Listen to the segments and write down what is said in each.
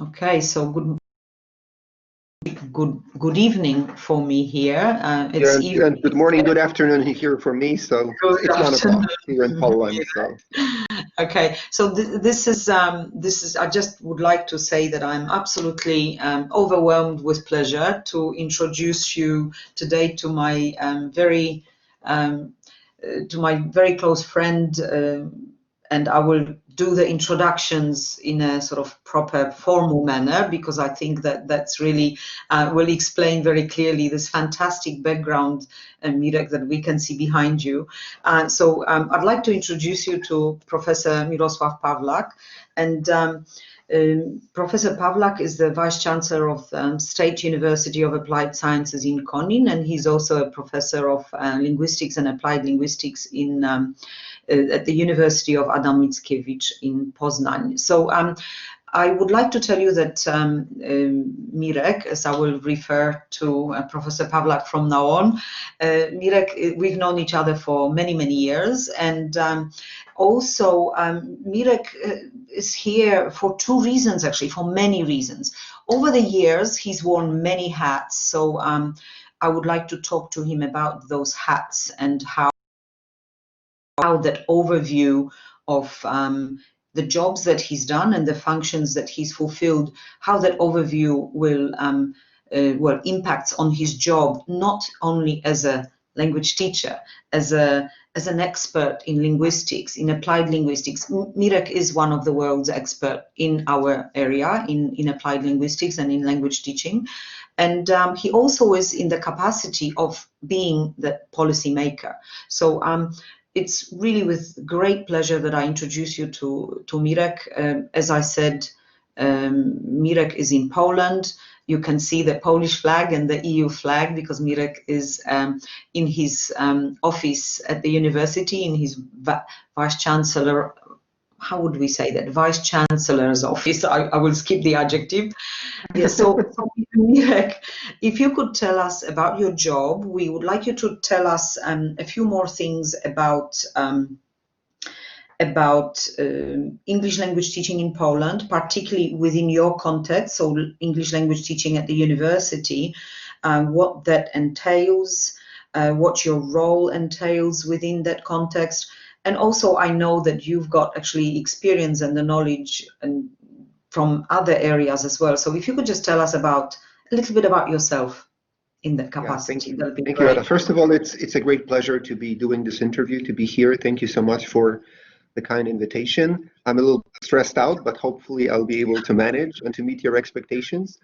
Okay, so good evening for me here. It's and good morning, good afternoon here for me. So it's 1 o'clock here in Poland. So okay, so this is I just would like to say that I'm absolutely overwhelmed with pleasure to introduce you today to my very close friend, and I will do the introductions in a sort of proper formal manner, because I think that that's really will explain very clearly this fantastic background, Mirek, that we can see behind you. So I'd like to introduce you to Professor Mirosław Pawlak. And Professor Pawlak is the Vice Chancellor of State University of Applied Sciences in Konin, and he's also a Professor of Linguistics and Applied Linguistics at the University of Adam Mickiewicz in Poznań. So I would like to tell you that Mirek, as I will refer to Professor Pawlak from now on, Mirek, we've known each other for many, many years. And also Mirek is here for two reasons, actually, for many reasons. Over the years, he's worn many hats. So I would like to talk to him about those hats and how that overview of the jobs that he's done and the functions that he's fulfilled, how that overview will impacts on his job, not only as a language teacher, as an expert in linguistics, in applied linguistics. Mirek is one of the world's experts in our area, in applied linguistics and in language teaching. And he also is in the capacity of being the policymaker. So it's really with great pleasure that I introduce you to Mirek. As I said, Mirek is in Poland. You can see the Polish flag and the EU flag because Mirek is in his office at the university, in his Vice Chancellor. How would we say that? Vice Chancellor's office. I will skip the adjective. Yes, so Mirek, if you could tell us about your job, we would like you to tell us a few more things about English language teaching in Poland, particularly within your context, so English language teaching at the university, what that entails, what your role entails within that context. And also, I know that you've got actually experience and the knowledge and from other areas as well. So if you could just tell us a little bit about yourself in that capacity. Yeah, thank you, Ada. First of all, it's a great pleasure to be doing this interview, to be here. Thank you so much for the kind invitation. I'm a little stressed out, but hopefully I'll be able to manage and to meet your expectations.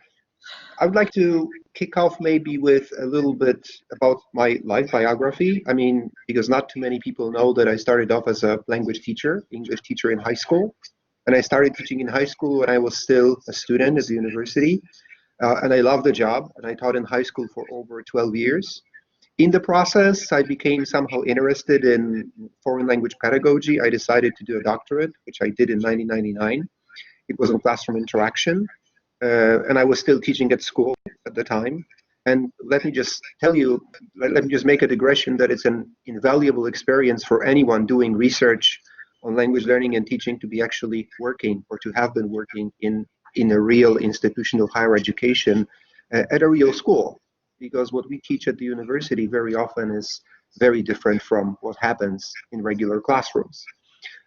I would like to kick off maybe with a little bit about my life biography. I mean, because not too many people know that I started off as a language teacher, English teacher in high school. And I started teaching in high school when I was still a student at the university. And I loved the job. And I taught in high school for over 12 years. In the process, I became somehow interested in foreign language pedagogy. I decided to do a doctorate, which I did in 1999. It was on classroom interaction. And I was still teaching at school at the time. And let me just tell you, let me just make a digression that it's an invaluable experience for anyone doing research on language learning and teaching to be actually working or to have been working in a real institutional higher education at a real school. Because what we teach at the university very often is very different from what happens in regular classrooms.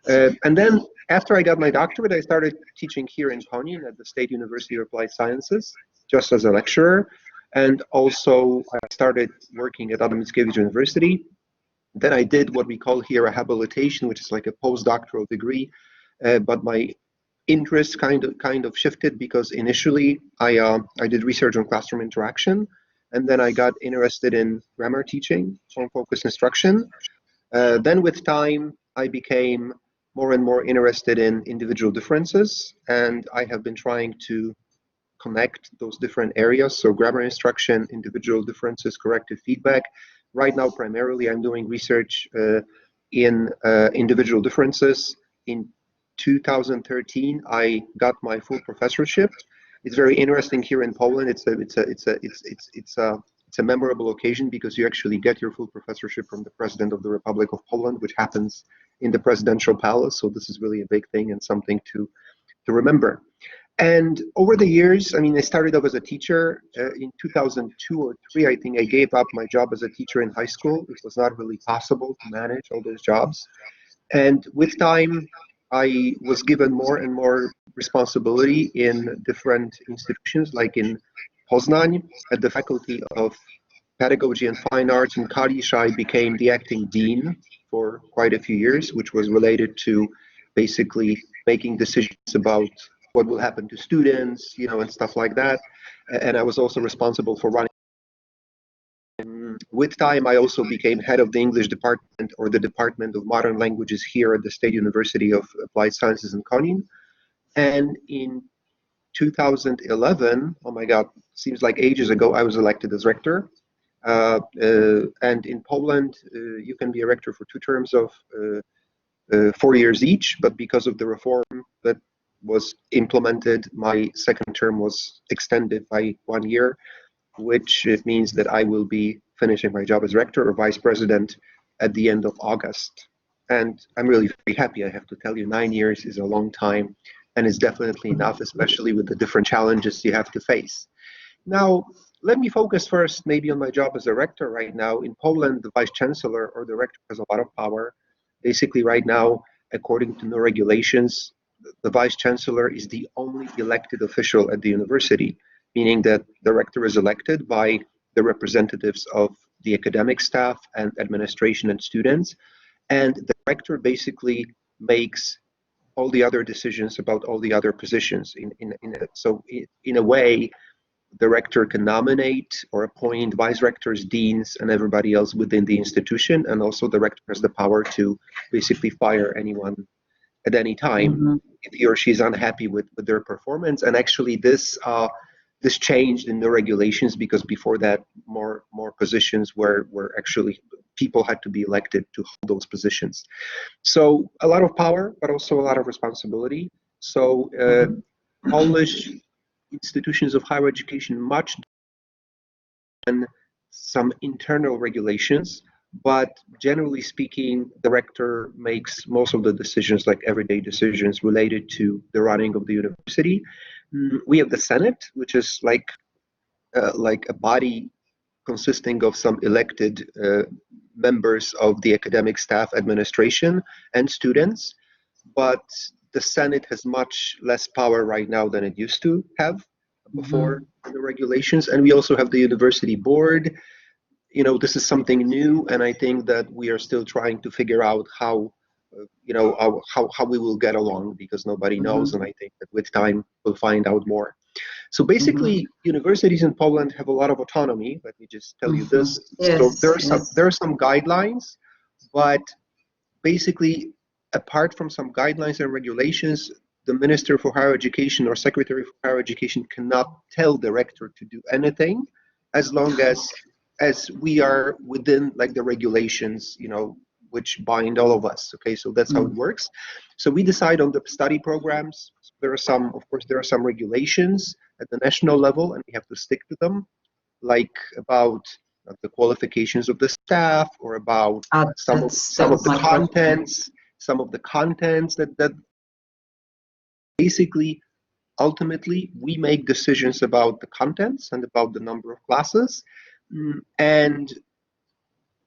And then after I got my doctorate, I started teaching here in Konin at the State University of Applied Sciences, just as a lecturer. And also I started working at Adam Mickiewicz University. Then I did what we call here a habilitation, which is like a postdoctoral degree. But my interest kind of shifted because initially I did research on classroom interaction. And then I got interested in grammar teaching, form-focused instruction. Then with time, I became more and more interested in individual differences. And I have been trying to connect those different areas. So grammar instruction, individual differences, corrective feedback. Right now, primarily, I'm doing research in individual differences. In 2013, I got my full professorship. It's very interesting here in Poland. It's a memorable occasion because you actually get your full professorship from the President of the Republic of Poland, which happens in the presidential palace. So this is really a big thing and something to remember. And over the years, I mean, I started off as a teacher in 2002 or 3. I think I gave up my job as a teacher in high school. It was not really possible to manage all those jobs. And with time, I was given more and more responsibility in different institutions, like in Poznań, at the Faculty of Pedagogy and Fine Arts in Kalisz. I became the acting dean for quite a few years, which was related to basically making decisions about what will happen to students, and stuff like that. And I was also responsible for running. With time, I also became head of the English department, or the Department of Modern Languages, here at the State University of Applied Sciences in Konin. And in 2011, oh my God, seems like ages ago, I was elected as rector. And in Poland, you can be a rector for 2 terms of 4 years each, but because of the reform that was implemented, my second term was extended by 1 year, which means that I will be finishing my job as rector or vice president at the end of August. And I'm really very happy, I have to tell you. 9 years is a long time, and it's definitely enough, especially with the different challenges you have to face. Now, let me focus first maybe on my job as a rector right now. In Poland, the vice chancellor or the rector has a lot of power. Basically, right now, according to new regulations, the vice chancellor is the only elected official at the university, meaning that the rector is elected by the representatives of the academic staff and administration and students. And the rector basically makes all the other decisions about all the other positions. So in a way, the rector can nominate or appoint vice rectors, deans, and everybody else within the institution. And also the rector has the power to basically fire anyone at any time if he or she is unhappy with their performance. And actually this changed in the regulations, because before that, more positions were actually, people had to be elected to hold those positions. So a lot of power, but also a lot of responsibility. So Polish institutions of higher education much than some internal regulations, but generally speaking, the rector makes most of the decisions, like everyday decisions related to the running of the university. We have the Senate, which is like a body consisting of some elected members of the academic staff, administration, and students. But the Senate has much less power right now than it used to have before the regulations. And we also have the university board. This is something new, and I think that we are still trying to figure out how we will get along, because nobody knows, and I think that with time we'll find out more. So basically, universities in Poland have a lot of autonomy. Let me just tell you this. Yes, so there are some guidelines, but basically, apart from some guidelines and regulations, the Minister for Higher Education or Secretary for Higher Education cannot tell the rector to do anything, as long as we are within the regulations, which bind all of us. Okay, so that's how it works. So we decide on the study programs. There are some regulations at the national level, and we have to stick to them, like about the qualifications of the staff, or about some of the contents that basically, ultimately, we make decisions about the contents and about the number of classes, and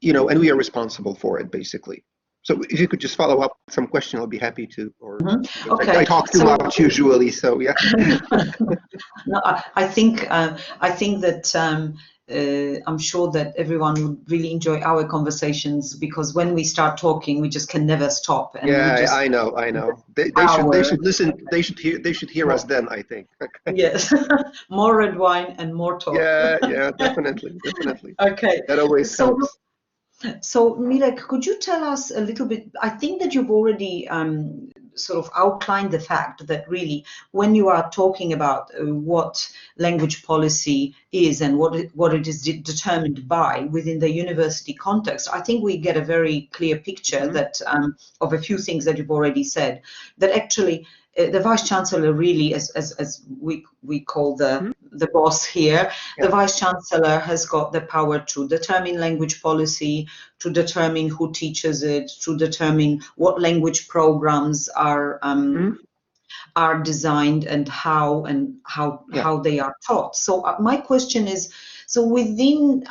we are responsible for it, basically. So if you could just follow up with some question, I'll be happy to. Or okay. I talk too much usually, so yeah. No, I think that I'm sure that everyone would really enjoy our conversations, because when we start talking, we just can never stop. And I know. They should listen. They should hear us then, I think. Yes, more red wine and more talk. Yeah, definitely. Okay. That always helps. So, Mirek, could you tell us a little bit? I think that you've already sort of outlined the fact that really, when you are talking about what language policy is and what it is determined by within the university context, I think we get a very clear picture that of a few things that you've already said. That actually, the Vice Chancellor really, as we call the boss here, the Vice Chancellor has got the power to determine language policy, to determine who teaches it, to determine what language programs are are designed and how they are taught. So my question is, so within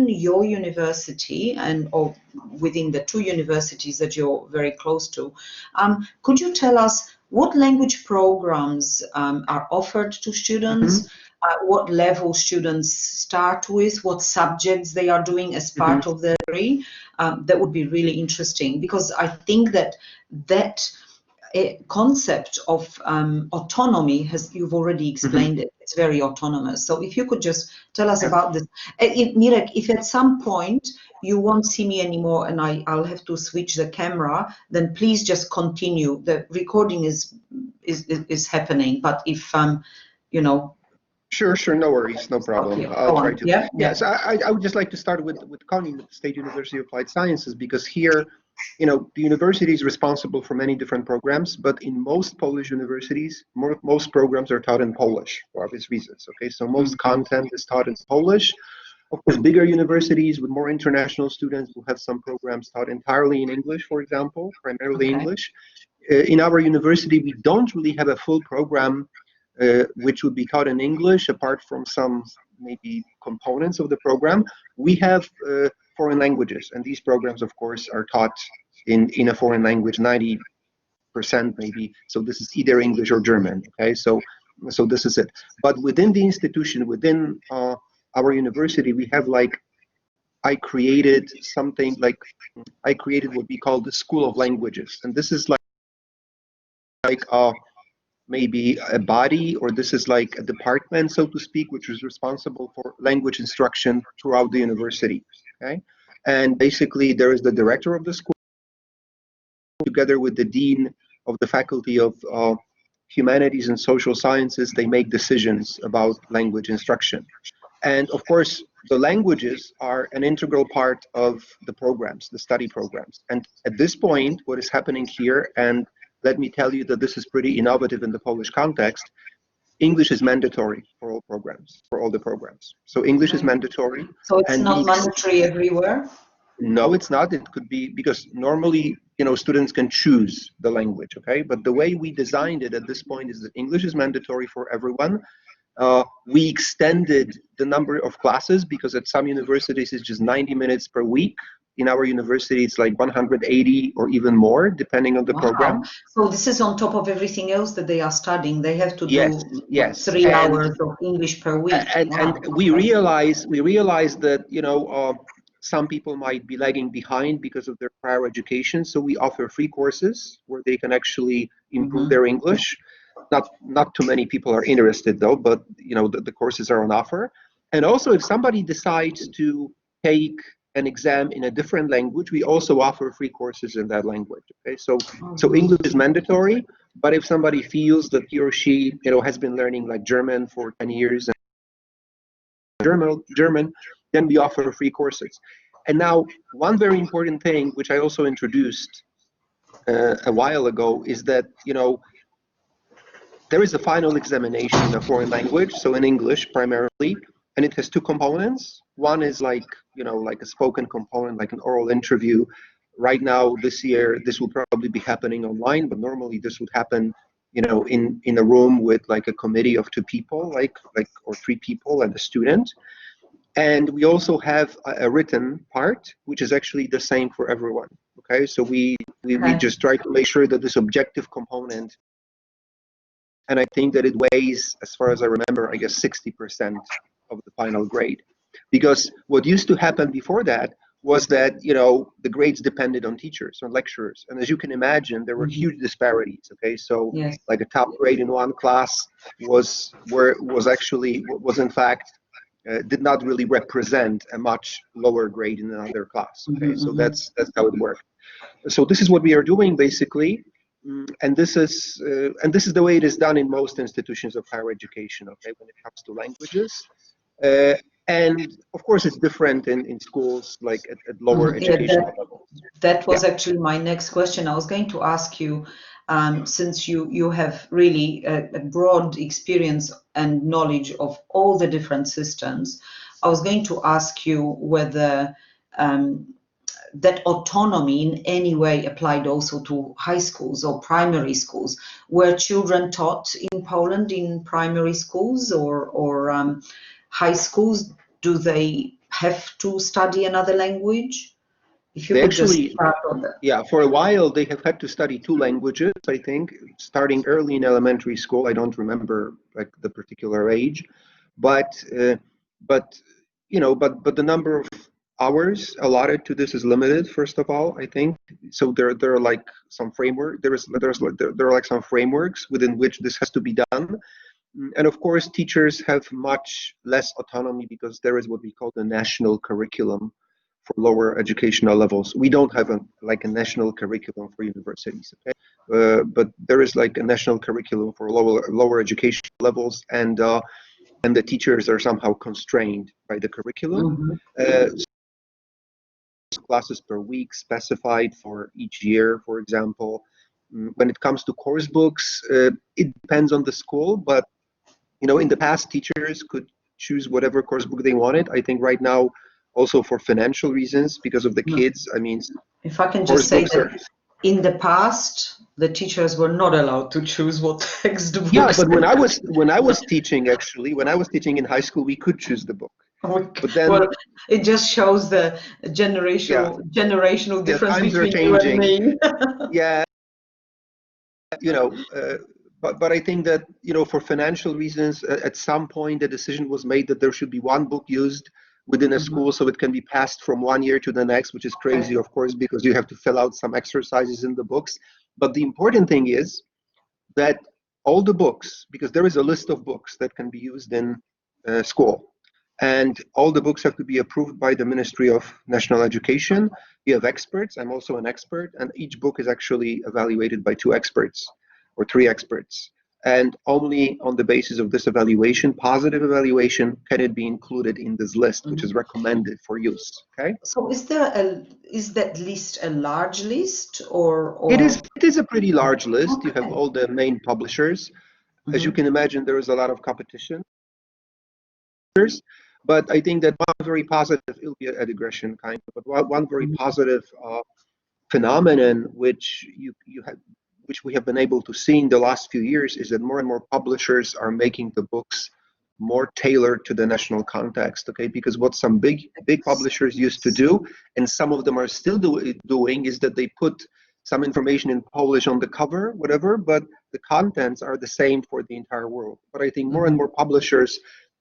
your university or within the 2 universities that you're very close to, could you tell us what language programs are offered to students? What level students start with? What subjects they are doing as part of their degree? That would be really interesting, because I think that concept of autonomy, you've already explained it. It's very autonomous. So if you could just tell us about this. Mirek, if at some point you won't see me anymore and I'll have to switch the camera, then please just continue. The recording is happening, but if you know. Sure, no worries, no problem. Okay, I'll try to. Yeah. So I would just like to start with Connie, with the State University of Applied Sciences, because here, the university is responsible for many different programs, but in most Polish universities, most programs are taught in Polish for obvious reasons. Okay, so most content is taught in Polish. Of course, bigger universities with more international students will have some programs taught entirely in English, for example, primarily English. In our university, we don't really have a full program which would be taught in English, apart from some maybe components of the program. We have foreign languages, and these programs, of course, are taught in a foreign language, 90% maybe. So this is either English or German. Okay, so this is it. But within the institution, within our university, we have I created what we call the School of Languages, and this is maybe a body, or this is like a department, so to speak, which is responsible for language instruction throughout the university. Okay, and basically there is the director of the school, together with the dean of the faculty of humanities and social sciences. They make decisions about language instruction, and of course the languages are an integral part of the programs, the study programs. And at this point, what is happening here, and let me tell you that this is pretty innovative in the Polish context, English is mandatory for all programs, for all the programs. So English is mandatory. So it's not mandatory everywhere? No, it's not. It could be, because normally, students can choose the language, okay? But the way we designed it at this point is that English is mandatory for everyone. We extended the number of classes, because at some universities it's just 90 minutes per week. In our university, it's like 180 or even more, depending on the program. So this is on top of everything else that they are studying. They have to do 3 hours of English per week. And we realize that some people might be lagging behind because of their prior education. So we offer free courses where they can actually improve their English. Not too many people are interested though, but the courses are on offer. And also, if somebody decides to take an exam in a different language, we also offer free courses in that language. Okay, so English is mandatory, but if somebody feels that he or she has been learning like German for 10 years and German, then we offer free courses. And now, one very important thing, which I also introduced a while ago, is that there is a final examination in a foreign language, so in English primarily, and it has 2 components. One is like a spoken component, like an oral interview. Right now, this year, this will probably be happening online, but normally this would happen, in a room with like a committee of 2 people, or 3 people and a student. And we also have a written part, which is actually the same for everyone. Okay, so we just try to make sure that this objective component, and I think that it weighs, as far as I remember, I guess 60% of the final grade. Because what used to happen before that was that, the grades depended on teachers, on lecturers. And as you can imagine, there were huge disparities. Okay, so like a top grade in one class was in fact, did not really represent a much lower grade in another class. Okay, so that's how it worked. So this is what we are doing basically. And this is the way it is done in most institutions of higher education, okay, when it comes to languages. And of course, it's different in schools, like at lower education levels. That was actually my next question. I was going to ask you, since you have really a broad experience and knowledge of all the different systems, I was going to ask you whether that autonomy in any way applied also to high schools or primary schools? Were children taught in Poland in primary schools or high schools? Do they have to study another language? If you They could just actually, start on that. yeah, for a while they have had to study two languages, I think, starting early in elementary school. I don't remember like the particular age, but but but the number of hours allotted to this is limited. First of all, I think so. There are like some framework. There are like some frameworks within which this has to be done. And of course, teachers have much less autonomy because there is what we call the national curriculum for lower educational levels. We don't have like a national curriculum for universities, okay? But there is like a national curriculum for lower education levels, and the teachers are somehow constrained by the curriculum. Classes per week specified for each year, for example. When it comes to course books, it depends on the school, but in the past, teachers could choose whatever course book they wanted. I think right now, also for financial reasons, because of the kids, I mean, if I can course just say books are. that in the past, the teachers were not allowed to choose what textbooks. Yeah, but when I was teaching, actually, when I was teaching in high school, we could choose the book. But then, well, it just shows the generational difference times are between you and changing. me. Yeah, you know, but I think that for financial reasons, at some point the decision was made that there should be one book used within a school, so it can be passed from one year to the next, which is crazy, of course, because you have to fill out some exercises in the books. But the important thing is that all the books, because there is a list of books that can be used in school, and all the books have to be approved by the Ministry of National Education. You have experts. I'm also an expert, and each book is actually evaluated by two experts or three experts. And only on the basis of this evaluation, positive evaluation, can it be included in this list, which is recommended for use. Okay. So is that list a large list or It is a pretty large list. You have all the main publishers. As you can imagine, there is a lot of competition. But I think that one very positive, it'll be a digression kind of, but one very positive phenomenon which we have been able to see in the last few years is that more and more publishers are making the books more tailored to the national context, okay? Because what some big publishers used to do, and some of them are still doing, is that they put some information in Polish on the cover, whatever, but the contents are the same for the entire world. But I think more and more publishers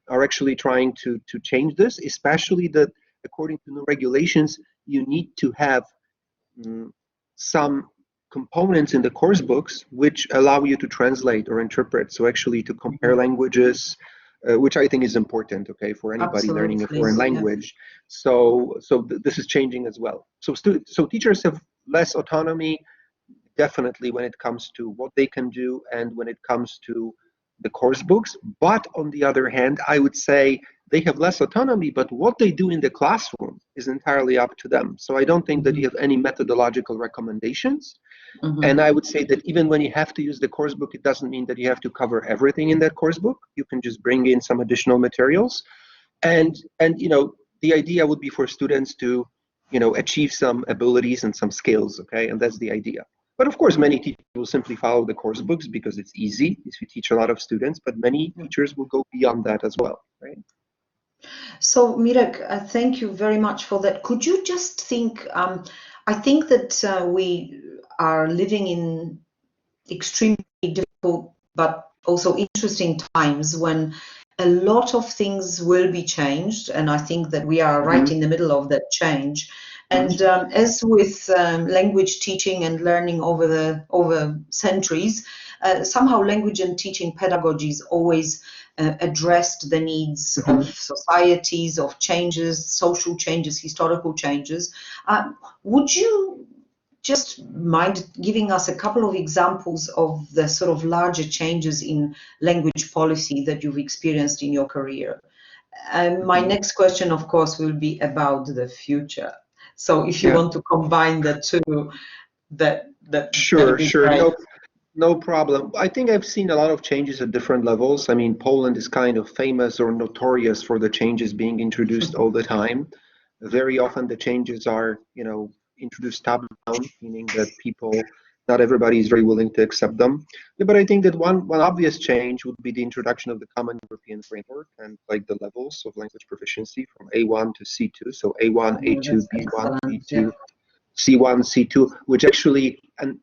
are actually trying to change this, especially that according to new regulations, you need to have some components in the course books which allow you to translate or interpret, so actually to compare languages, which I think is important, okay, for anybody learning a foreign language. So this is changing as well. So teachers have less autonomy, definitely, when it comes to what they can do and when it comes to the course books. But on the other hand, I would say they have less autonomy, but what they do in the classroom is entirely up to them. So I don't think that you have any methodological recommendations. And I would say that even when you have to use the course book, it doesn't mean that you have to cover everything in that course book. You can just bring in some additional materials. And the idea would be for students to, achieve some abilities and some skills, okay? And that's the idea. But of course, many teachers will simply follow the course books because it's easy if you teach a lot of students, but many teachers will go beyond that as well, right? So Mirek, thank you very much for that. Could you just think, I think that we are living in extremely difficult but also interesting times when a lot of things will be changed, and I think that we are right in the middle of that change. And as with language teaching and learning over centuries, somehow language and teaching pedagogies always addressed the needs of societies, of changes, social changes, historical changes. Would you just mind giving us a couple of examples of the sort of larger changes in language policy that you've experienced in your career? My next question, of course, will be about the future. So if you want to combine the two, that Sure. great. No problem. I think I've seen a lot of changes at different levels. I mean, Poland is kind of famous or notorious for the changes being introduced all the time. Very often the changes are, introduced top-down, meaning that not everybody is very willing to accept them. Yeah, but I think that one obvious change would be the introduction of the Common European Framework and like the levels of language proficiency from A1 to C2. So A1, Oh, A2, that's B1, excellent. Yeah. B2, C1, C2, which actually and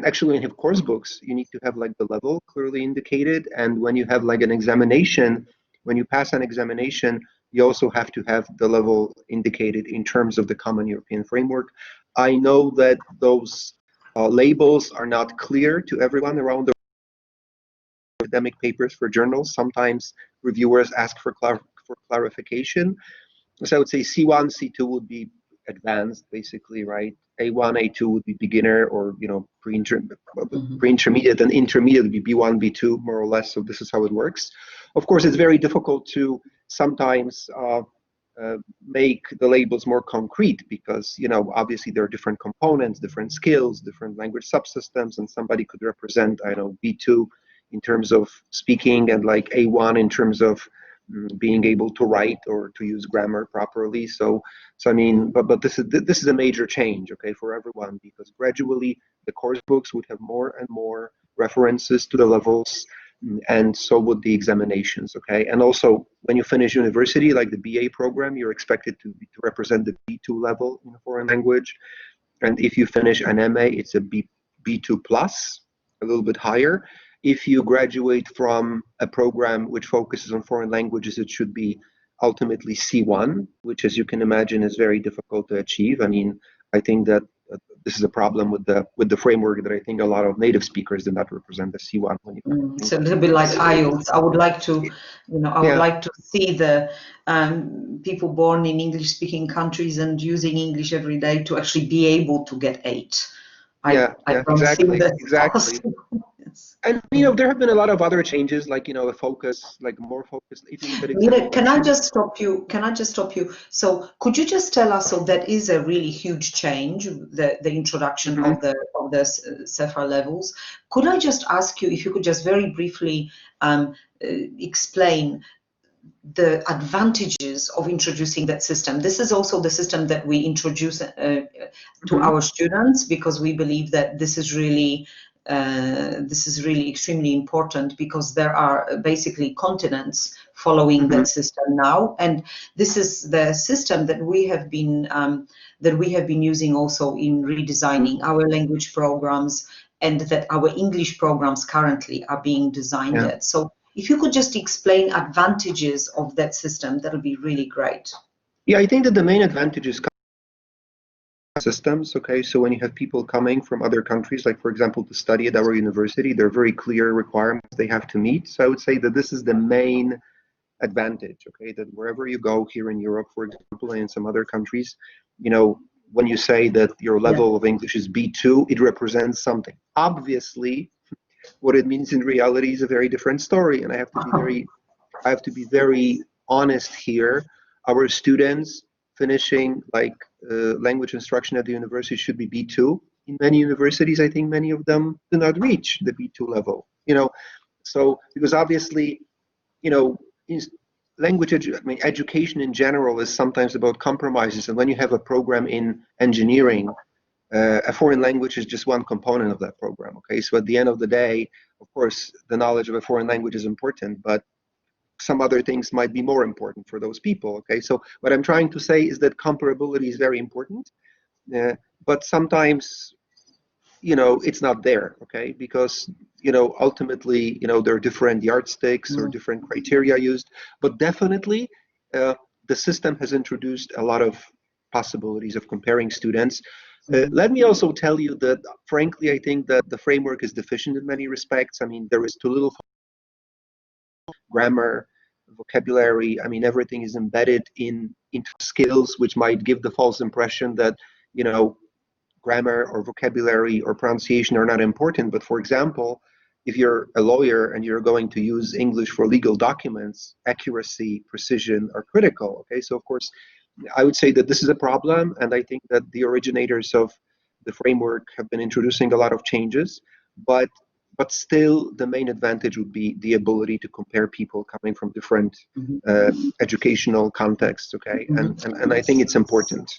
actually in your course books you need to have like the level clearly indicated, and when you have like an examination, when you pass an examination, you also have to have the level indicated in terms of the Common European Framework. I know that those labels are not clear to everyone around the academic papers for journals. Sometimes reviewers ask for clarification. So I would say C1, C2 would be advanced, basically, right? A1, A2 would be beginner, or pre-intermediate, and intermediate would be B1, B2, more or less. So this is how it works. Of course, it's very difficult to sometimes make the labels more concrete because, obviously there are different components, different skills, different language subsystems, and somebody could represent, I don't know, B2 in terms of speaking and like A1 in terms of being able to write or to use grammar properly. So I mean, but this is a major change, okay, for everyone, because gradually the course books would have more and more references to the levels, and so would the examinations, okay. And also, when you finish university, like the BA program, you're expected to represent the B2 level in a foreign language, and if you finish an MA, it's a B2 plus, a little bit higher. If you graduate from a program which focuses on foreign languages, it should be ultimately C1, which, as you can imagine, is very difficult to achieve. I mean, I think that this is a problem with the framework, that I think a lot of native speakers do not represent the C1 when you It's a little bit like IELTS. I would like to, I would Yeah. like to see the people born in English-speaking countries and using English every day to actually be able to get 8. I don't exactly, think that's exactly. possible. Yes. And there have been a lot of other changes, like a focus, like more focused. If you look at Mira, can I examinations, just stop you? Can I just stop you? So, could you just tell us? So that is a really huge change, the introduction of the CEFA levels. Could I just ask you if you could just very briefly explain the advantages of introducing that system? This is also the system that we introduce to our students, because we believe that this is really extremely important, because there are basically continents following that system now, and this is the system that we have been using also in redesigning our language programs, and that our English programs currently are being designed at. So if you could just explain advantages of that system, that would be really great. Yeah, I think that the main advantage is systems, okay? So when you have people coming from other countries, like for example, to study at our university, there are very clear requirements they have to meet. So I would say that this is the main advantage, okay? That wherever you go here in Europe, for example, and in some other countries, when you say that your level of English is B2, it represents something. Obviously, what it means in reality is a very different story, and I have to be very honest here. Our students finishing like language instruction at the university should be B2. In many universities, I think many of them do not reach the B2 level. So because obviously, education in general is sometimes about compromises, and when you have a program in engineering, a foreign language is just one component of that program. Okay, so at the end of the day, of course, the knowledge of a foreign language is important, but some other things might be more important for those people. Okay, so what I'm trying to say is that comparability is very important, but sometimes it's not there. Okay, because ultimately there are different yardsticks or different criteria used, but definitely the system has introduced a lot of possibilities of comparing students. Let me also tell you that, frankly, I think that the framework is deficient in many respects. I mean, there is too little grammar, vocabulary. I mean, everything is embedded into skills, which might give the false impression that, grammar or vocabulary or pronunciation are not important. But for example, if you're a lawyer and you're going to use English for legal documents, accuracy, precision are critical. Okay, so of course, I would say that this is a problem, and I think that the originators of the framework have been introducing a lot of changes, but still the main advantage would be the ability to compare people coming from different educational contexts. Okay, and I think it's important.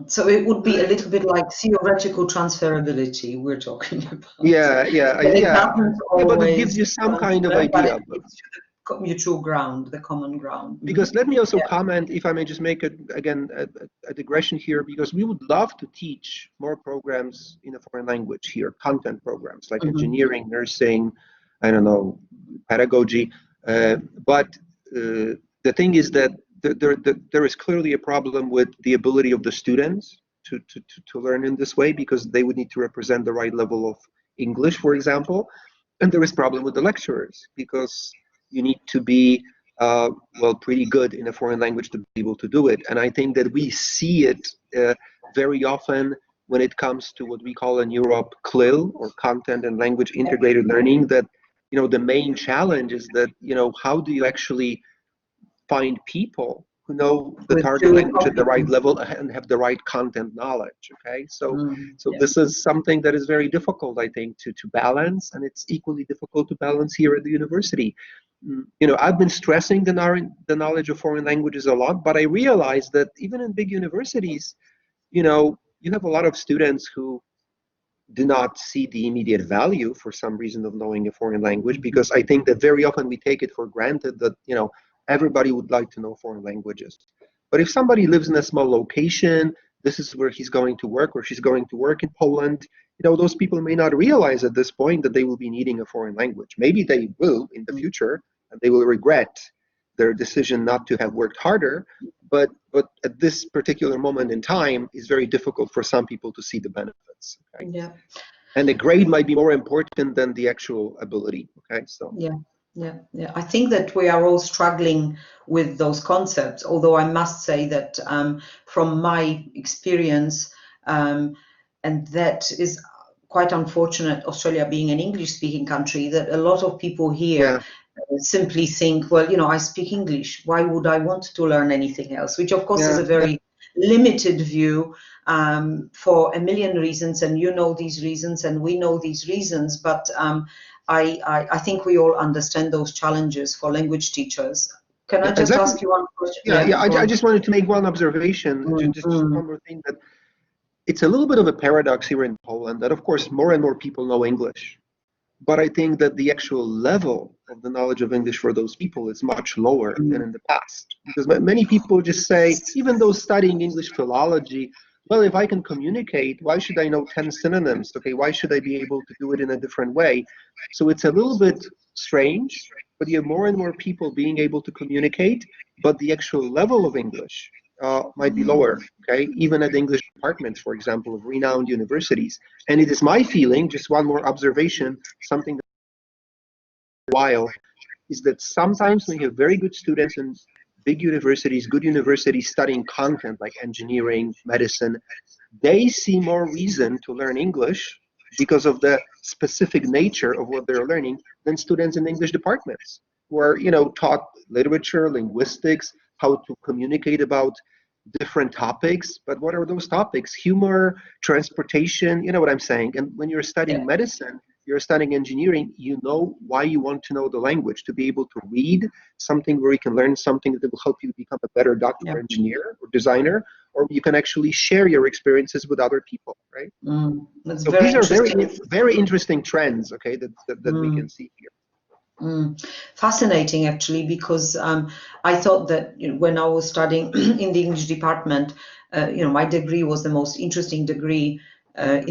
So it would be a little bit like theoretical transferability we're talking about. Yeah, yeah, But it yeah. doesn't Yeah, but it gives always you some kind of transfer, but idea. it gives you the mutual ground, the common ground. Because let me also Yeah. comment, if I may just make a digression here, because we would love to teach more programs in a foreign language here, content programs like engineering, nursing, I don't know, pedagogy. But the thing is that there is clearly a problem with the ability of the students to learn in this way, because they would need to represent the right level of English, for example. And there is problem with the lecturers, because you need to be well, pretty good in a foreign language to be able to do it. And I think that we see it very often when it comes to what we call in Europe CLIL, or content and language integrated learning, that, the main challenge is that, how do you actually find people who know the With target dual language at the right competence. level and have the right content knowledge. Okay, so Yeah. this is something that is very difficult, I think, to balance, and it's equally difficult to balance here at the university. I've been stressing the knowledge of foreign languages a lot, but I realize that even in big universities, you have a lot of students who do not see the immediate value for some reason of knowing a foreign language, because I think that very often we take it for granted that everybody would like to know foreign languages. But if somebody lives in a small location, this is where he's going to work or she's going to work in Poland, those people may not realize at this point that they will be needing a foreign language. Maybe they will in the future, and they will regret their decision not to have worked harder. But at this particular moment in time, it's very difficult for some people to see the benefits. Okay? Yeah. And the grade might be more important than the actual ability. Okay, so Yeah. I think that we are all struggling with those concepts. Although I must say that from my experience, and that is quite unfortunate, Australia being an English-speaking country, that a lot of people here yeah, simply think, well, I speak English. Why would I want to learn anything else? Which, of course, is yeah, a yeah. very limited view for a million reasons, and these reasons, and we know these reasons. But I think we all understand those challenges for language teachers. Can I Yeah, and just ask you one question? yeah, Yeah, yeah. go I on. just wanted to make one observation, just one more thing, that it's a little bit of a paradox here in Poland that, of course, more and more people know English. But I think that the actual level of the knowledge of English for those people is much lower than in the past. Because many people just say, even though studying English philology, well, if I can communicate, why should I know 10 synonyms? Okay, why should I be able to do it in a different way? So it's a little bit strange, but you have more and more people being able to communicate, but the actual level of English might be lower, okay, even at English departments, for example, of renowned universities. And it is my feeling, just one more observation, something that while is that sometimes when you have very good students in big universities, good universities studying content like engineering, medicine, they see more reason to learn English because of the specific nature of what they're learning than students in English departments who are, taught literature, linguistics, how to communicate about different topics. But what are those topics? Humor, transportation, you know what I'm saying? And when you're studying medicine, you're studying engineering, you know why you want to know the language, to be able to read something where you can learn something that will help you become a better doctor, Yeah. engineer, or designer, or you can actually share your experiences with other people, right? That's So very these are interesting. very interesting trends, okay, that we can see here. Fascinating, actually, because I thought that when I was studying in the English department, my degree was the most interesting degree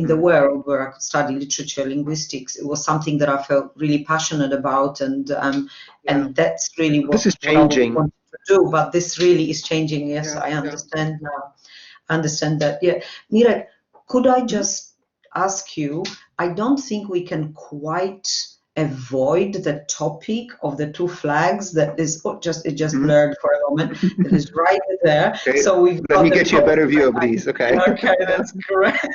in the world, where I could study literature, linguistics. It was something that I felt really passionate about, and Yeah. that's really This is what I changing. wanted to do. But this really is changing. Yes, Yeah, I yeah. understand now. Understand that. Yeah, Mira, could I just ask you? I don't think we can quite avoid the topic of the two flags that is it just blurred for a moment, that is right there. Okay, So we've let got me the get you a Polish better view of flag. these, okay? Okay, that's correct.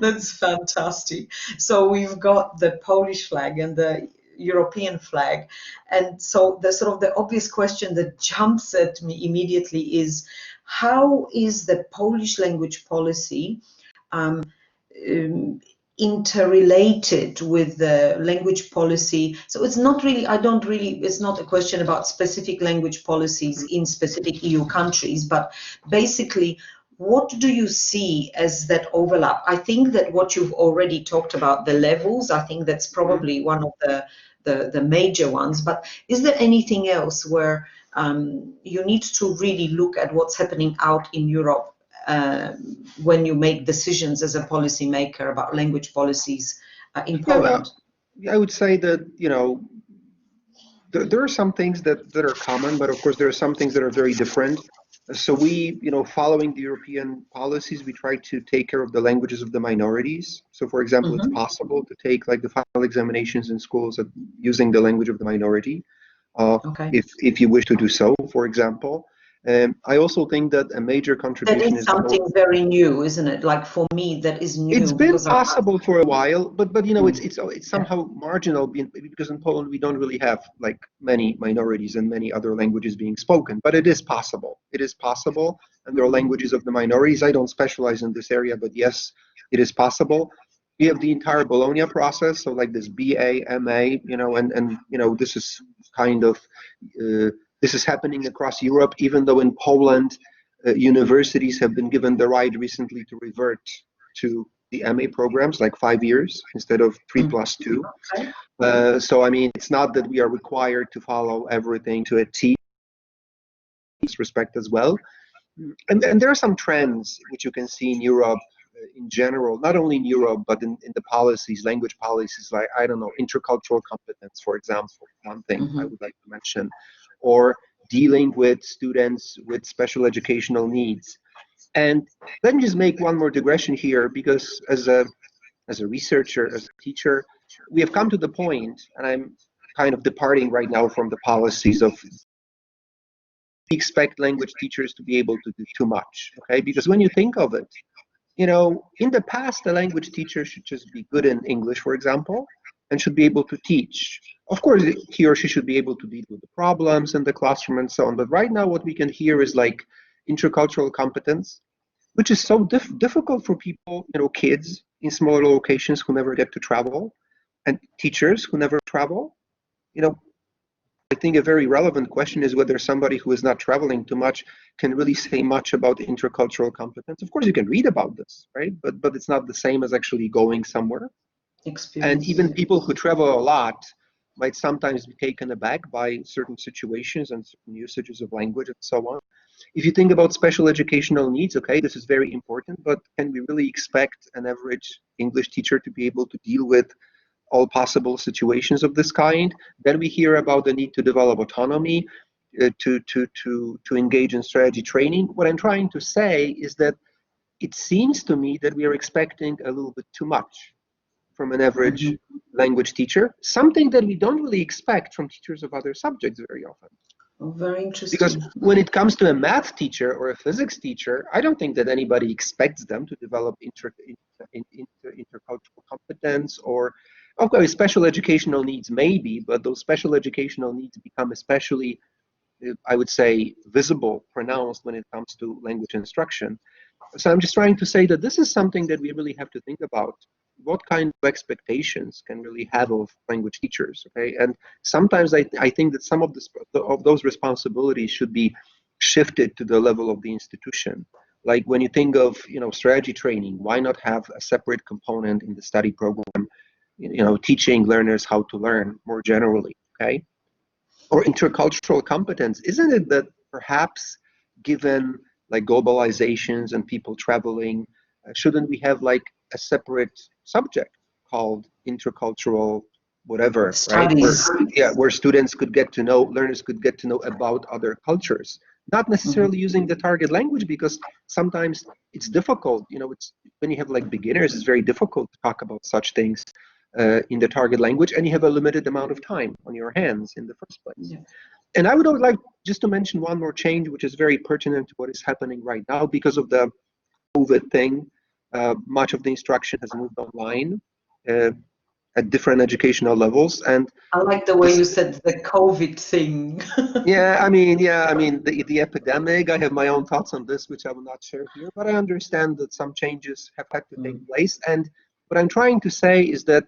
That's fantastic. So we've got the Polish flag and the European flag, and so the sort of the obvious question that jumps at me immediately is, how is the Polish language policy um, interrelated with the language policy? So it's not really, it's not a question about specific language policies in specific EU countries, but basically what do you see as that overlap? I think that what you've already talked about, the levels, I think that's probably one of the major ones. But is there anything else where you need to really look at what's happening out in Europe when you make decisions as a policymaker about language policies in Poland? I would say that, there are some things that are common, but of course there are some things that are very different. So we, following the European policies, we try to take care of the languages of the minorities. So for example, it's possible to take like the final examinations in schools using the language of the minority, if you wish to do so, for example. I also think that a major contribution That is is something very new, isn't it? Like for me, that is new. it's been possible for a while, but it's somehow marginal because in Poland we don't really have like many minorities and many other languages being spoken. But it is possible. It is possible, and there are languages of the minorities. I don't specialize in this area, but yes, it is possible. We have the entire Bologna process, so like this BA, MA, and this is kind of this is happening across Europe, even though in Poland universities have been given the right recently to revert to the MA programs, like 5 years instead of 3+2. So I mean, it's not that we are required to follow everything to a T. This respect as well, and there are some trends which you can see in Europe in general, not only in Europe, but in the policies, language policies, like, I don't know, intercultural competence, for example, one thing I would like to mention, or dealing with students with special educational needs. And let me just make one more digression here, because as a researcher, as a teacher, we have come to the point, and I'm kind of departing right now from the policies of we expect language teachers to be able to do too much, okay? Because when you think of it, in the past, a language teacher should just be good in English, for example, and should be able to teach. Of course, he or she should be able to deal with the problems in the classroom and so on. But right now, what we can hear is like intercultural competence, which is so difficult for people, kids in smaller locations who never get to travel, and teachers who never travel. I think a very relevant question is whether somebody who is not traveling too much can really say much about intercultural competence. Of course, you can read about this, right? But it's not the same as actually going somewhere. And even people who travel a lot might sometimes be taken aback by certain situations and certain usages of language and so on. If you think about special educational needs, okay, this is very important, but can we really expect an average English teacher to be able to deal with all possible situations of this kind? Then we hear about the need to develop autonomy, to engage in strategy training. What I'm trying to say is that it seems to me that we are expecting a little bit too much from an average language teacher, something that we don't really expect from teachers of other subjects very often. Very interesting. Because when it comes to a math teacher or a physics teacher, I don't think that anybody expects them to develop intercultural competence, or, of course, special educational needs maybe, but those special educational needs become especially, I would say, visible, pronounced when it comes to language instruction. So I'm just trying to say that this is something that we really have to think about. What kind of expectations can really have of language teachers, okay? And sometimes I think that some of those responsibilities should be shifted to the level of the institution. Like when you think of, strategy training, why not have a separate component in the study program, teaching learners how to learn more generally, okay? Or intercultural competence, isn't it that perhaps given like globalizations and people traveling, shouldn't we have like a separate subject called intercultural whatever, studies, right? Where students could get to know, learners could get to know about other cultures, not necessarily using the target language, because sometimes it's difficult. It's when you have like beginners, it's very difficult to talk about such things in the target language, and you have a limited amount of time on your hands in the first place. Yeah. And I would like just to mention one more change, which is very pertinent to what is happening right now because of the COVID thing. Much of the instruction has moved online at different educational levels, and I like the way you said the COVID thing. I mean the epidemic. I have my own thoughts on this, which I will not share here, but I understand that some changes have had to take place. And what I'm trying to say is that,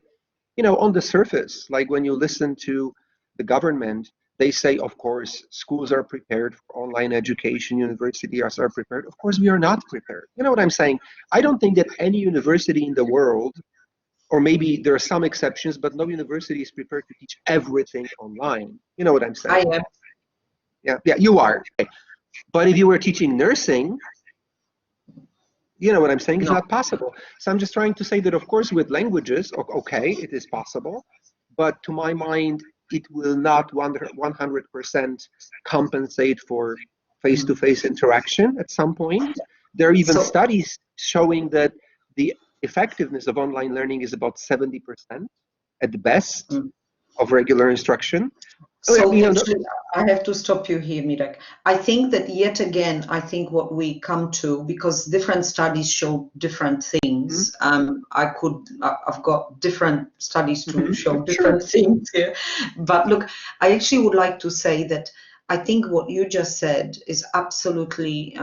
on the surface, like when you listen to the government, They say, of course, schools are prepared for online education, universities are prepared. Of course, we are not prepared. You know what I'm saying? I don't think that any university in the world, or maybe there are some exceptions, but no university is prepared to teach everything online. You know what I'm I saying? am. Yeah, you are. Okay. But if you were teaching nursing, you know what I'm saying? It's No. not possible. So I'm just trying to say that, of course, with languages, okay, it is possible, but to my mind, it will not 100% compensate for face-to-face interaction at some point. There are even So, studies showing that the effectiveness of online learning is about 70% at the best of regular instruction. so You know, actually, I have to stop you here, Mirek. I think that yet again, I think what we come to, because different studies show different things. I've got different studies to show sure. different things here. But look, I actually would like to say that I think what you just said is absolutely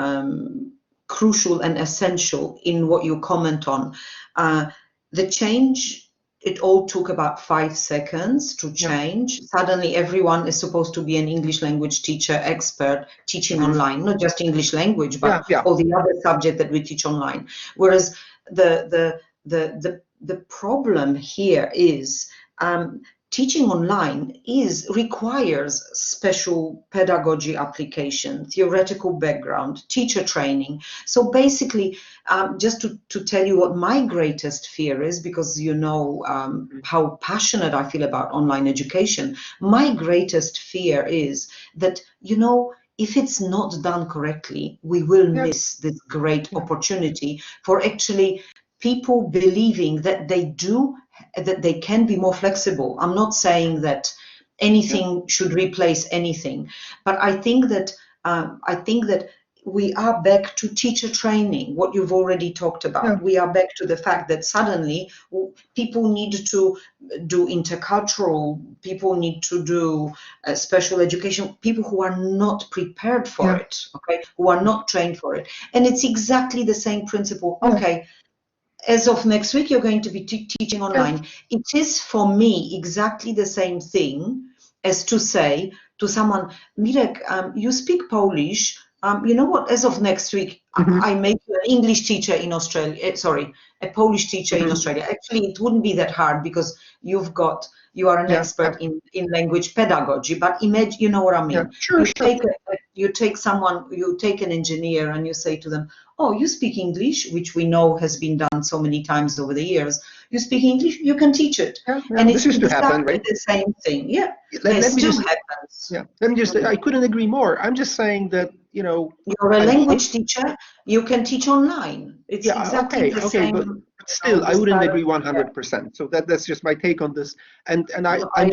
crucial and essential in what you comment on. The change, it all took about 5 seconds to change. Suddenly everyone is supposed to be an English language teacher expert teaching online, not just English language, but all the other subject that we teach online. Whereas the problem here is teaching online requires special pedagogy application, theoretical background, teacher training. So basically, just to tell you what my greatest fear is, because you know how passionate I feel about online education, my greatest fear is that, you know, if it's not done correctly, we will miss this great opportunity for actually people believing that they can be more flexible. I'm not saying that anything should replace anything, but I think that we are back to teacher training, what you've already talked about. We are back to the fact that suddenly people need to do intercultural, people need to do special education, people who are not prepared for it, okay, who are not trained for it. And it's exactly the same principle. Okay, as of next week, you're going to be teaching online. It is for me exactly the same thing as to say to someone, Mirek, you speak Polish. You know what? As of next week, I make you an English teacher in Australia. Sorry, a Polish teacher in Australia. Actually, it wouldn't be that hard because you are an expert in language pedagogy. But imagine, you know what I mean? You take an engineer and you say to them, oh, you speak English, which we know has been done so many times over the years. You speak English, you can teach it. And it's exactly the same thing. Yeah, let me just, I couldn't agree more. I'm just saying that, you know, you're a language teacher, you can teach online. It's exactly the same. But still, I wouldn't agree 100%. So that's just my take on this. And I'm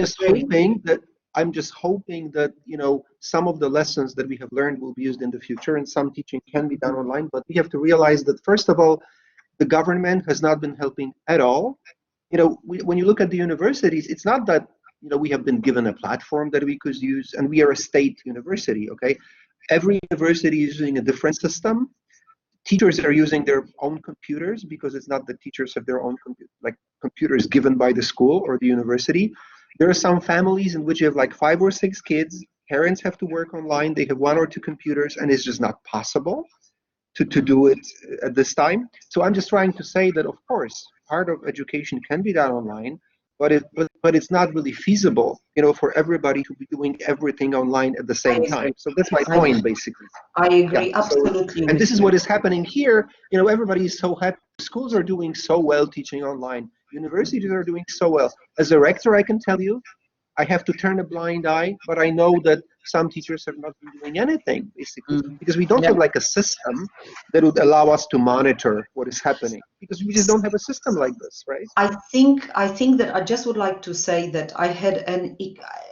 just hoping that, you know, some of the lessons that we have learned will be used in the future, and some teaching can be done online. But we have to realize that, first of all, the government has not been helping at all. You know, when you look at the universities, it's not that, you know, we have been given a platform that we could use, and we are a state university, okay? Every university is using a different system. Teachers are using their own computers because it's not that teachers have their own computers given by the school or the university. There are some families in which you have like 5 or 6 kids. Parents have to work online. They have 1 or 2 computers, and it's just not possible to do it at this time. So I'm just trying to say that, of course, part of education can be done online, but it's not really feasible, you know, for everybody to be doing everything online at the same time. So that's my point, basically. I agree absolutely. And this is what is happening here. You know, everybody is so happy. Schools are doing so well teaching online. Universities are doing so well. As a rector, I can tell you, I have to turn a blind eye, but I know that some teachers have not been doing anything, basically, because we don't have like a system that would allow us to monitor what is happening, because we just don't have a system like this, right? I think that I just would like to say that I had an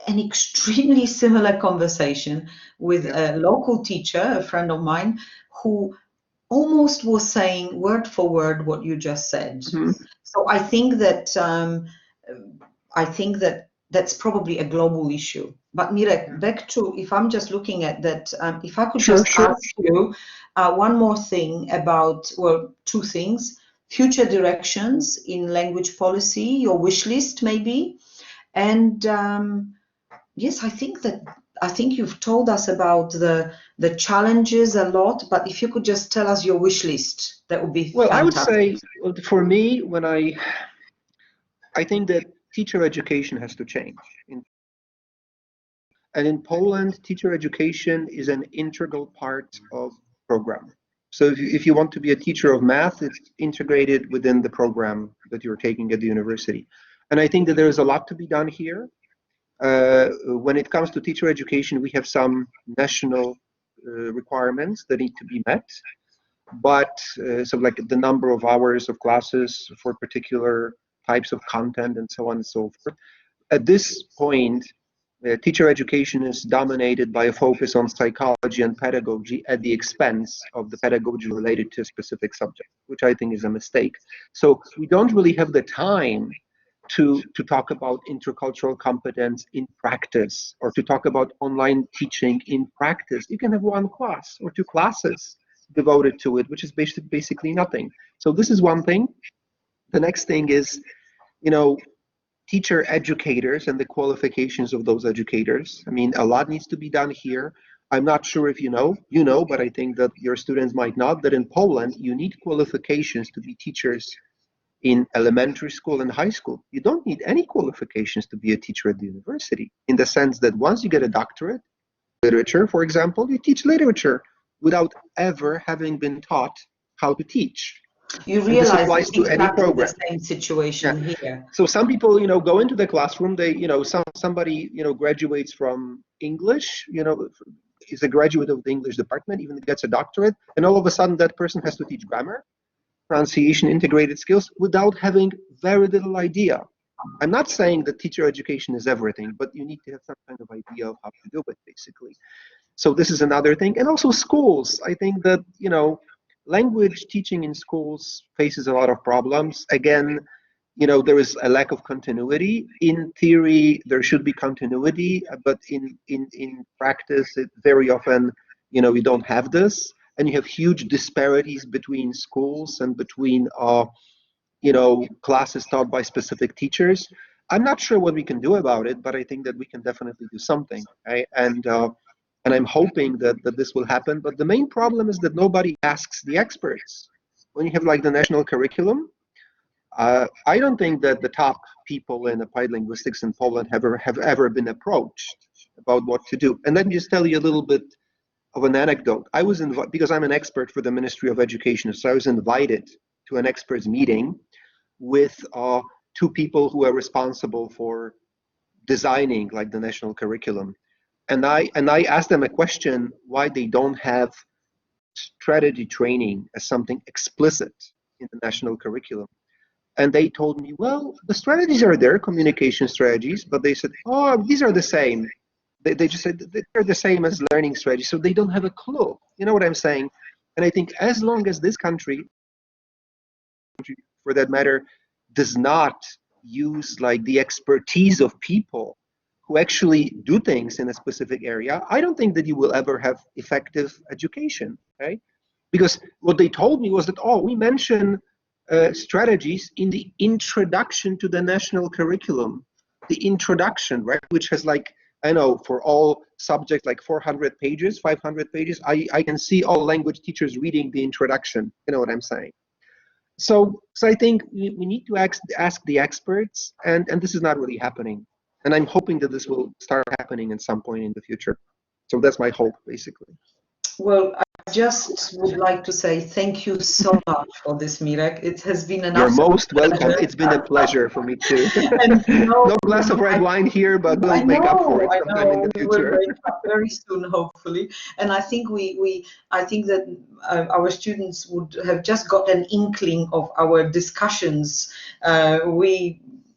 extremely similar conversation with a local teacher, a friend of mine, who almost was saying word for word what you just said. So I think that that's probably a global issue. But Mirek, back to, if I'm just looking at that, if I could just ask you one more thing about, well, 2 things: future directions in language policy, your wish list maybe, and Yes, I think you've told us about the challenges a lot, but if you could just tell us your wish list, that would be Well, I would fantastic. say, for me, when I think that teacher education has to change. And in Poland, teacher education is an integral part of program. So if you want to be a teacher of math, it's integrated within the program that you're taking at the university. And I think that there is a lot to be done here. When it comes to teacher education, we have some national requirements that need to be met. But so like the number of hours of classes for particular types of content and so on and so forth. At this point, teacher education is dominated by a focus on psychology and pedagogy at the expense of the pedagogy related to a specific subject, which I think is a mistake. So we don't really have the time to talk about intercultural competence in practice, or to talk about online teaching in practice. You can have one class or two classes devoted to it, which is basically nothing. So this is one thing. The next thing is, you know, teacher educators and the qualifications of those educators. I mean, a lot needs to be done here. I'm not sure if you know, but I think that your students might not, that in Poland, you need qualifications to be teachers in elementary school and high school. You don't need any qualifications to be a teacher at the university, in the sense that once you get a doctorate, literature, for example, you teach literature without ever having been taught how to teach. You And this realize applies it's to any exactly the program. same Yeah. situation here. So some people, go into the classroom. They, somebody, graduates from English, is a graduate of the English department, even gets a doctorate, and all of a sudden that person has to teach grammar, pronunciation, integrated skills without having very little idea. I'm not saying that teacher education is everything, but you need to have some kind of idea of how to do it, basically. So this is another thing. And also schools. I think that, language teaching in schools faces a lot of problems. Again, there is a lack of continuity. In theory, there should be continuity, but in practice, it very often, we don't have this. And you have huge disparities between schools and between, classes taught by specific teachers. I'm not sure what we can do about it, but I think that we can definitely do something. Right? And I'm hoping that this will happen. But the main problem is that nobody asks the experts. When you have like the national curriculum, I don't think that the top people in applied linguistics in Poland have ever been approached about what to do. And let me just tell you a little bit of an anecdote. I was invited, because I'm an expert for the Ministry of Education, so I was invited to an experts meeting with two people who are responsible for designing like the national curriculum. And I asked them a question, why they don't have strategy training as something explicit in the national curriculum. And they told me, well, the strategies are there, communication strategies, but they said, oh, these are the same. They just said they're the same as learning strategies, so they don't have a clue. You know what I'm saying? And I think as long as this country, for that matter, does not use like the expertise of people who actually do things in a specific area, I don't think that you will ever have effective education, okay? Because what they told me was that, oh, we mention strategies in the introduction to the national curriculum, the introduction, right, which has like, I know for all subjects like 400 pages, 500 pages, I can see all language teachers reading the introduction, you know what I'm saying? So I think we need to ask the experts, and this is not really happening. And I'm hoping that this will start happening at some point in the future. So that's my hope, basically. Well, I just would like to say thank you so much for this, Mirek. It has been an You're absolute most welcome. pleasure. It's been a pleasure for me too. And No glass of red wine here, but we'll make up for it sometime in the we will future. make up very soon, hopefully. And I think I think that our students would have just got an inkling of our discussions.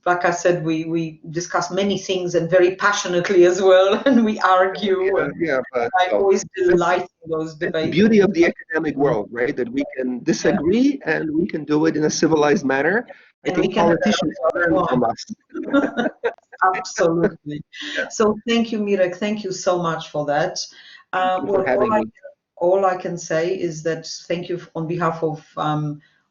Like I said, we discuss many things and very passionately as well, and we argue. But I always delight in those that's the debates. beauty of the academic world, right? That we can disagree and we can do it in a civilized manner. I And we think can politicians learn from us. absolutely. Yeah. So thank you, Mirek. Thank you so much for that. Thank you for having me. All I can say is that thank you on behalf of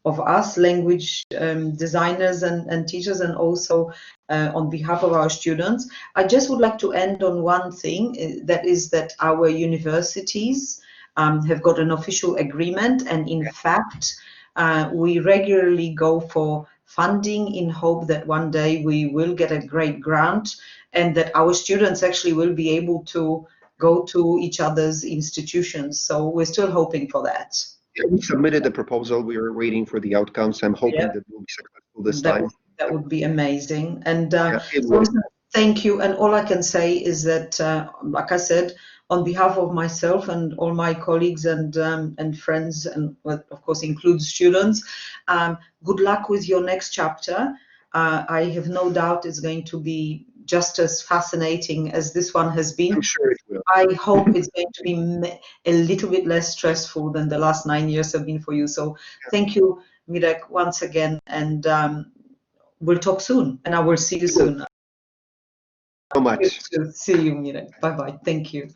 of us language designers and teachers, and also on behalf of our students. I just would like to end on one thing, that is that our universities have got an official agreement, and in fact we regularly go for funding in hope that one day we will get a great grant and that our students actually will be able to go to each other's institutions. So we're still hoping for that. Yeah, we submitted the proposal. We are waiting for the outcomes. I'm hoping that we'll be successful this time. That would be amazing. And It will. thank you. And all I can say is that, like I said, on behalf of myself and all my colleagues and friends, and of course includes students, good luck with your next chapter. I have no doubt it's going to be just as fascinating as this one has been. I'm sure it will. I hope it's going to be a little bit less stressful than the last 9 years have been for you. So thank you, Mirek, once again, and we'll talk soon, and I will see you soon. So much. See you, Mirek. Bye-bye. Thank you.